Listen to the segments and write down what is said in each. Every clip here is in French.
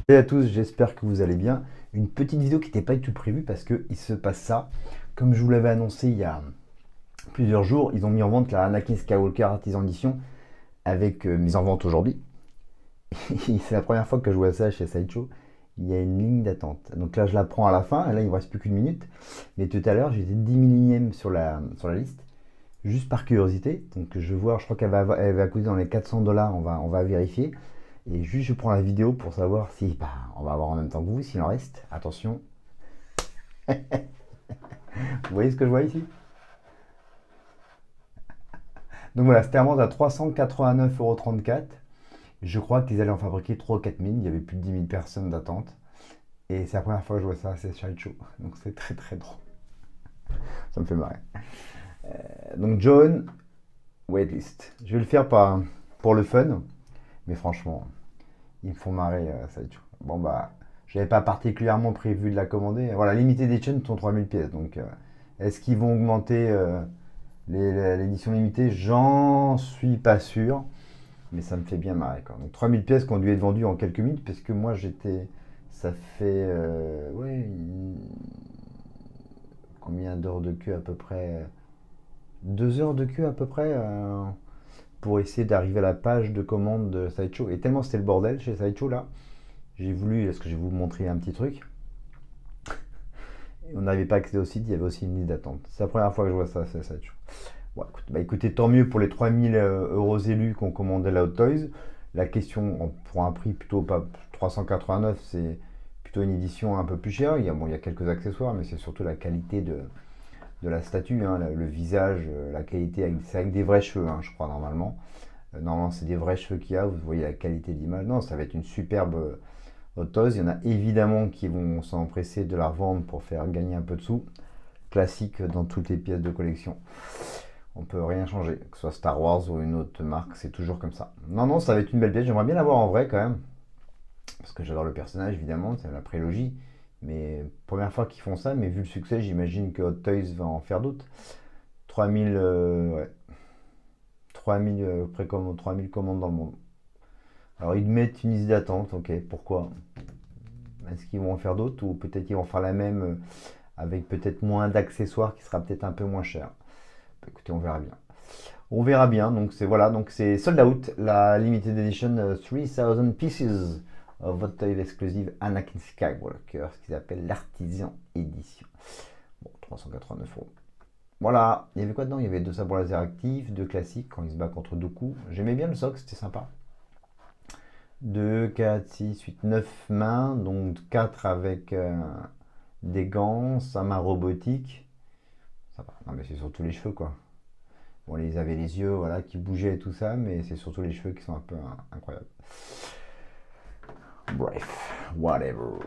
Salut à tous, j'espère que vous allez bien. Une petite vidéo qui n'était pas du tout prévue parce qu'il se passe ça. Comme je vous l'avais annoncé il y a plusieurs jours, ils ont mis en vente la Anakin Skywalker Artisan Edition avec mise en vente aujourd'hui. C'est la première fois que je vois ça chez Sideshow. Il y a une ligne d'attente. Donc là, je la prends à la fin. Et là, il ne me reste plus qu'une minute. Mais tout à l'heure, j'étais 10 millième sur la liste. Juste par curiosité. Donc je vais voir, je crois elle va coûter dans les 400 dollars. On va vérifier. Et juste, je prends la vidéo pour savoir si on va avoir en même temps que vous, s'il en reste. Attention. Vous voyez ce que je vois ici? Donc voilà, c'était à vente à 389,34 €. Je crois qu'ils allaient en fabriquer 3 ou 4 000. Il y avait plus de 10 000 personnes d'attente. Et c'est la première fois que je vois ça, c'est Sideshow. Donc c'est très très drôle. Ça me fait marrer. Donc John, waitlist. Je vais le faire pour le fun. Mais franchement, ils me font marrer, Sideshow. Bon bah, j'avais pas particulièrement prévu de la commander. Voilà, limité des chaînes sont 3000 pièces. Donc est-ce qu'ils vont augmenter l'édition limitée? J'en suis pas sûr. Mais ça me fait bien marrer, quoi. Donc 3000 pièces qui ont dû être vendues en quelques minutes, parce que moi j'étais. Ça fait. Ouais. Combien d'heures de queue à peu près? 2 heures de queue à peu près, pour essayer d'arriver à la page de commande de Sideshow. Et tellement c'était le bordel chez Sideshow là, j'ai voulu. Est-ce que je vais vous montrer un petit truc? On n'arrivait pas à accéder au site, il y avait aussi une liste d'attente. C'est la première fois que je vois ça, c'est Sideshow. Bon, écoutez, tant mieux pour les 3000 euros élus qu'on commandait la Hot Toys. La question, pour un prix plutôt pas 389, c'est plutôt une édition un peu plus chère. Il y a quelques accessoires, mais c'est surtout la qualité de la statue, hein, le visage, la qualité. C'est avec des vrais cheveux, hein, je crois, normalement. Normalement, c'est des vrais cheveux qu'il y a. Vous voyez la qualité d'image. Non, ça va être une superbe Hot Toys. Il y en a évidemment qui vont s'empresser de la revendre pour faire gagner un peu de sous. Classique dans toutes les pièces de collection. On peut rien changer, que ce soit Star Wars ou une autre marque, c'est toujours comme ça. Non, non, ça va être une belle pièce. J'aimerais bien l'avoir en vrai quand même, parce que j'adore le personnage évidemment, c'est la prélogie. Mais première fois qu'ils font ça, mais vu le succès, j'imagine que Hot Toys va en faire d'autres. 3000, ouais, 3000 précommandes, 3000 commandes dans le monde. Alors ils mettent une liste d'attente, ok, pourquoi? Est-ce qu'ils vont en faire d'autres ou peut-être qu'ils vont faire la même avec peut-être moins d'accessoires qui sera peut-être un peu moins cher? Écoutez, on verra bien. On verra bien. Donc c'est voilà, donc c'est sold out, la limited edition 3000 pieces of Hot Toys exclusive Anakin Skywalker, ce qu'ils appellent l'artisan édition. Bon, 389 €. Voilà, il y avait quoi dedans? Il y avait deux sabres laser actifs, deux classiques quand il se bat contre Dooku. J'aimais bien le soc, c'était sympa. 2, 4, 6, 8, 9 mains, donc 4 avec des gants, sa main robotique. Ça va. Non mais c'est surtout les cheveux quoi. Bon, ils avaient les yeux voilà, qui bougeaient et tout ça, mais c'est surtout les cheveux qui sont un peu incroyables. Bref, whatever.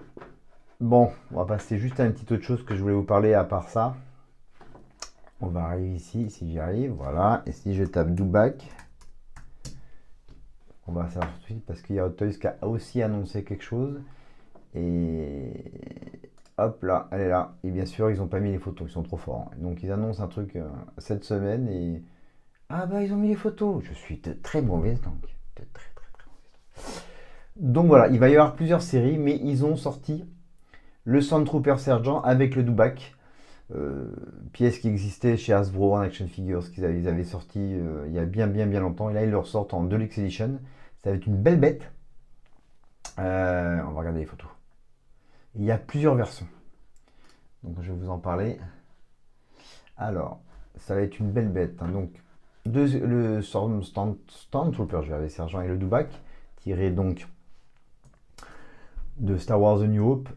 Bon, on va passer juste à une petite autre chose que je voulais vous parler à part ça. On va arriver ici, si j'y arrive, voilà. Et si je tape Dubac, on va savoir tout de suite parce qu'il y a Hot Toys qui a aussi annoncé quelque chose. Et hop là, elle est là. Et bien sûr, ils n'ont pas mis les photos, ils sont trop forts. Donc ils annoncent un truc cette semaine et ah bah ils ont mis les photos. Je suis de très mauvaise langue. De très très très mauvaise langue. Donc voilà, il va y avoir plusieurs séries, mais ils ont sorti le Sandtrooper Sergent avec le Dubac. Pièce qui existait chez Hasbro en Action Figures, ils avaient sorti il y a bien bien bien longtemps. Et là ils le ressortent en Deluxe Edition. Ça va être une belle bête. On va regarder les photos. Il y a plusieurs versions. Donc je vais vous en parler. Alors, ça va être une belle bête, hein. Donc, le Stormtrooper, je vais aller Sergent et le Dubac, tiré donc de Star Wars The New Hope.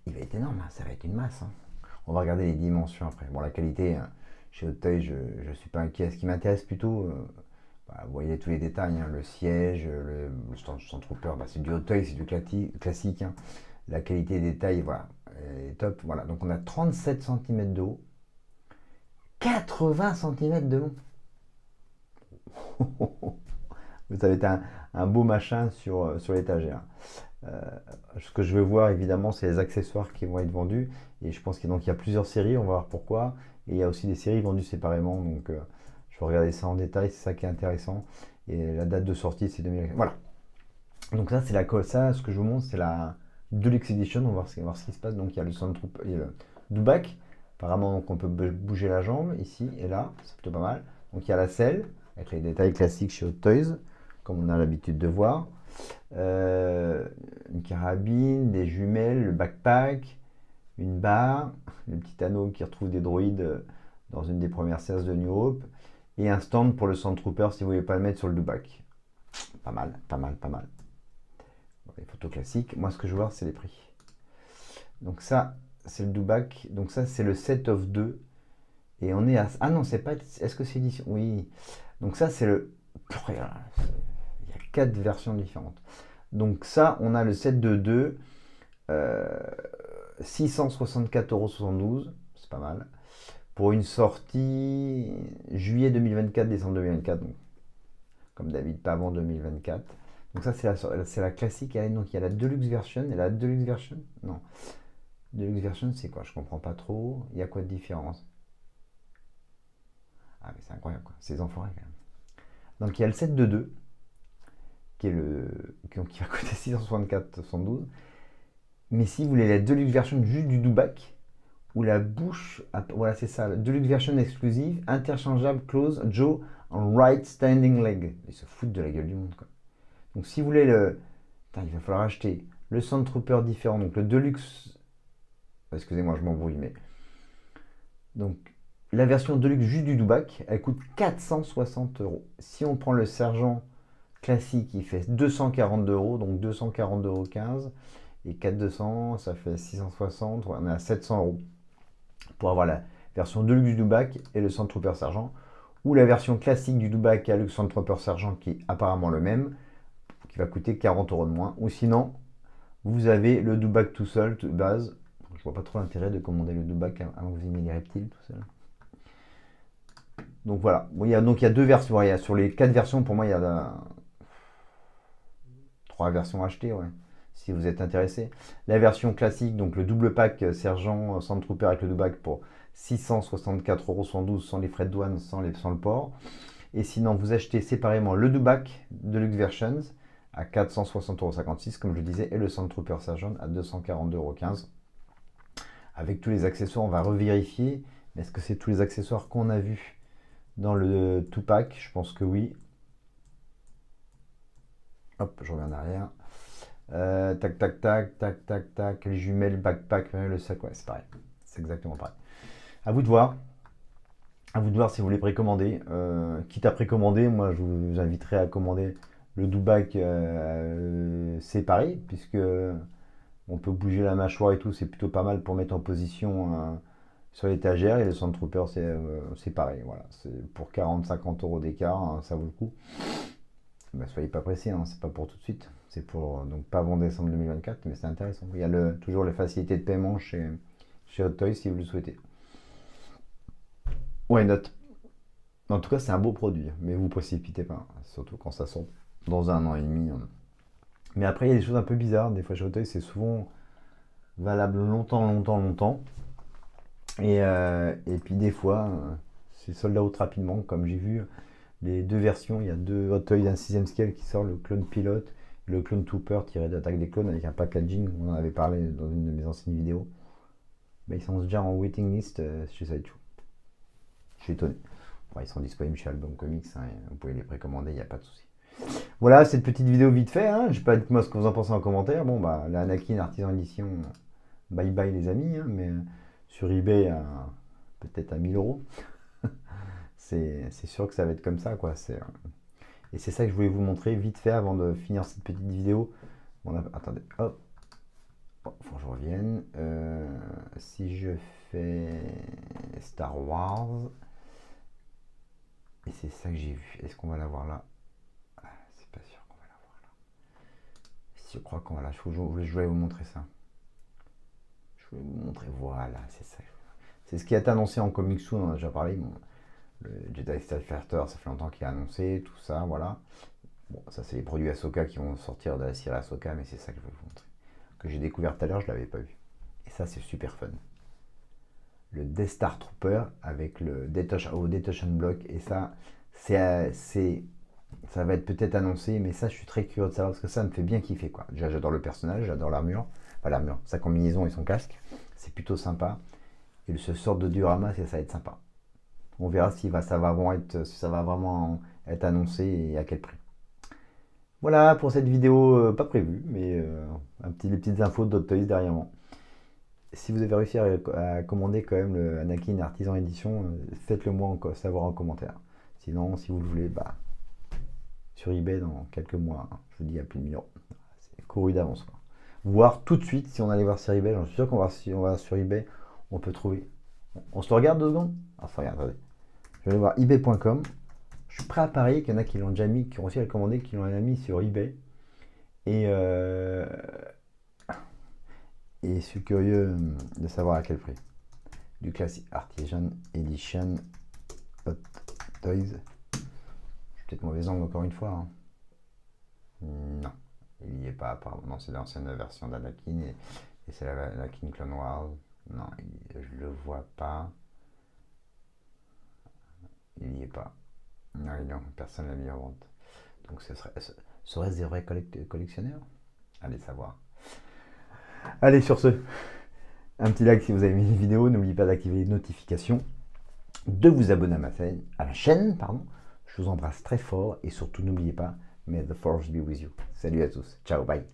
Il va être énorme, hein. Ça va être une masse, hein. On va regarder les dimensions après. Bon, la qualité, chez Hot Toys, je ne suis pas inquiet. Ce qui m'intéresse plutôt, vous voyez tous les détails, hein. Le siège, le Stormtrooper, c'est du Hot Toys, c'est du classique, hein. La qualité des détails, voilà, est top. Voilà, donc on a 37 cm de haut, 80 cm de long. Ça va être un beau machin sur l'étagère. Ce que je veux voir évidemment, c'est les accessoires qui vont être vendus. Et je pense qu'il y a plusieurs séries, on va voir pourquoi. Et il y a aussi des séries vendues séparément. Donc je vais regarder ça en détail, c'est ça qui est intéressant. Et la date de sortie, c'est 2000. Voilà. Donc ça, c'est ça, ce que je vous montre, c'est la Deluxe Edition. On va voir ce qui se passe. Donc il y a le Soundtrooper, il y a le Dubak. Apparemment, donc, on peut bouger la jambe ici et là. C'est plutôt pas mal. Donc il y a la selle, avec les détails classiques chez Hot Toys, comme on a l'habitude de voir. Une carabine, des jumelles, le backpack, une barre, le petit anneau qui retrouve des droïdes dans une des premières séances de New Hope, et un stand pour le Soundtrooper si vous voulez pas le mettre sur le Dubak. Pas mal, pas mal, pas mal. Les photos classiques. Moi, ce que je veux voir, c'est les prix. Donc ça, c'est le Dubak. Donc ça, c'est le set of 2. Et on est à... Ah non, c'est pas... Est-ce que c'est édition? Oui. Donc ça, c'est le... Il y a 4 versions différentes. Donc ça, on a le set de 2. 664,72 €. C'est pas mal. Pour une sortie juillet 2024, décembre 2024. Donc, comme d'habitude, pas avant 2024. Donc ça, c'est la classique. Donc il y a la Deluxe Version et la Deluxe Version. Non. Deluxe Version, c'est quoi? Je comprends pas trop. Il y a quoi de différence? Ah, mais c'est incroyable, quoi. Ces enfoirés, quand même. Donc il y a le set de 2, qui va coûter 664,72 €. Mais si vous voulez la Deluxe Version juste du Dubak, ou la bouche, voilà, c'est ça, la Deluxe Version exclusive, interchangeable, close, jaw, en right standing leg. Ils se foutent de la gueule du monde, quoi. Donc si vous voulez Putain, il va falloir acheter le Soundtrooper différent, donc le Deluxe... Excusez-moi, je m'embrouille, mais... Donc, la version Deluxe juste du Dubak, elle coûte 460 €. Si on prend le Sergent classique, il fait 242 €, donc 242,15 €. Et 4200, ça fait 660, on est à 700 € pour avoir la version Deluxe du Dubak et le Soundtrooper Sergent. Ou la version classique du Dubak avec le Soundtrooper Sergent qui est apparemment le même, qui va coûter 40 € de moins. Ou sinon, vous avez le Dubak tout seul, de base. Je vois pas trop l'intérêt de commander le Dubak avant que vous ayez les reptiles tout seul. Donc voilà. Bon, il y a 2 versions. Sur les 4 versions, pour moi, il y a 3 versions achetées, ouais, si vous êtes intéressé. La version classique, donc le double pack Sergent Soundtrooper avec le Dubak pour 664,72 € sans les frais de douane, sans le port. Et sinon, vous achetez séparément le Dubak Deluxe Versions à 460,56 € comme je le disais, et le Soundtrooper Sergent à 242,15 €. Avec tous les accessoires, on va revérifier. Mais est-ce que c'est tous les accessoires qu'on a vus dans le two-pack? Je pense que oui. Hop, je reviens en arrière. Tac, tac, tac, tac, tac, tac. Les jumelles, backpack, le sac, ouais, c'est pareil. C'est exactement pareil. À vous de voir. À vous de voir si vous voulez précommander. Quitte à précommander, moi je vous inviterai à commander le Dubak séparé, puisque on peut bouger la mâchoire et tout, c'est plutôt pas mal pour mettre en position sur l'étagère. Et le Soundtrooper, c'est pareil. Voilà. C'est pour 40-50 € d'écart, hein, ça vaut le coup. Bah, soyez pas pressés, hein, c'est pas pour tout de suite. C'est pour donc pas avant décembre 2024, mais c'est intéressant. Il y a toujours les facilités de paiement chez Hot Toys si vous le souhaitez. Why not? En tout cas, c'est un beau produit, mais vous précipitez pas, hein, surtout quand ça sort dans 1 an et demi. Mais après, il y a des choses un peu bizarres. Des fois, chez Hot Toys, c'est souvent valable longtemps, longtemps, longtemps. Et puis des fois, c'est sold out rapidement, comme j'ai vu les 2 versions. Il y a 2 Hot Toys d'un 6ème scale qui sort, le Clone Pilot et le Clone Trooper tiré d'Attaque des Clones avec un packaging. On en avait parlé dans une de mes anciennes vidéos. Mais ils sont déjà en waiting list chez Sideshow. Je suis étonné. Bon, ils sont disponibles chez Album Comics, hein, vous pouvez les précommander, il n'y a pas de souci. Voilà, cette petite vidéo vite fait. Hein. Je sais pas, dites-moi ce que vous en pensez en commentaire. Bon, bah, la Anakin Artisan Edition, bye bye les amis, hein, mais sur eBay, peut-être à 1000 €. C'est sûr que ça va être comme ça, quoi. Et c'est ça que je voulais vous montrer vite fait avant de finir cette petite vidéo. Bon, attendez, hop. Bon, faut que je revienne. Si je fais Star Wars, et c'est ça que j'ai vu. Est-ce qu'on va l'avoir là? C'est pas sûr qu'on va l'avoir là. Je crois qu'on va là. Je vais vous montrer ça. Je vais vous montrer. Voilà, c'est ça. C'est ce qui a été annoncé en Comics Soon, on en a déjà parlé. Bon, le Jedi Starfighter, ça fait longtemps qu'il a annoncé, tout ça, voilà. Bon, ça c'est les produits Ahsoka qui vont sortir de la série Ahsoka, mais c'est ça que je vais vous montrer. Que j'ai découvert tout à l'heure, je ne l'avais pas vu. Et ça, c'est super fun. Le Death Star Trooper avec le Detonation Block, et ça, c'est Ça va être peut-être annoncé, mais ça, je suis très curieux de savoir parce que ça me fait bien kiffer, quoi. Déjà, j'adore le personnage, j'adore l'armure. Enfin, l'armure, sa combinaison et son casque. C'est plutôt sympa. Et ce sort de diorama, ça va être sympa. On verra si ça va vraiment être annoncé et à quel prix. Voilà pour cette vidéo, pas prévue, mais les petites infos de Hot Toys derrière moi. Si vous avez réussi à commander quand même le Anakin Artisan Edition, faites-le moi savoir en commentaire. Sinon, si vous le voulez, bah, sur eBay dans quelques mois, hein, je vous dis à plus de 1000 euros. C'est couru d'avance. Voir tout de suite si on allait voir sur eBay. J'en suis sûr qu'on va, si on va sur eBay, on peut trouver. On se le regarde 2 secondes. Ah, ça regarde, attendez. Je vais aller voir ebay.com. Je suis prêt à parier qu'il y en a qui l'ont déjà mis, qui ont réussi à le commander, qui l'ont déjà mis sur eBay. Et je suis curieux de savoir à quel prix. Du Classic Artisan Edition Hot Toys. Je suis peut-être mauvais angle encore une fois. Hein. Non, il n'y est pas apparemment. Non, c'est l'ancienne version d'Anakin et c'est l'Anakin Clone Wars. Non, je le vois pas. Il n'y est pas. Non, personne ne l'a mis en vente. Donc serait-ce des vrais collectionneurs? Allez savoir. Allez, sur ce, un petit like si vous avez aimé la vidéo. N'oubliez pas d'activer les notifications, de vous abonner à la chaîne. Je vous embrasse très fort et surtout n'oubliez pas, may the force be with you. Salut à tous. Ciao, bye.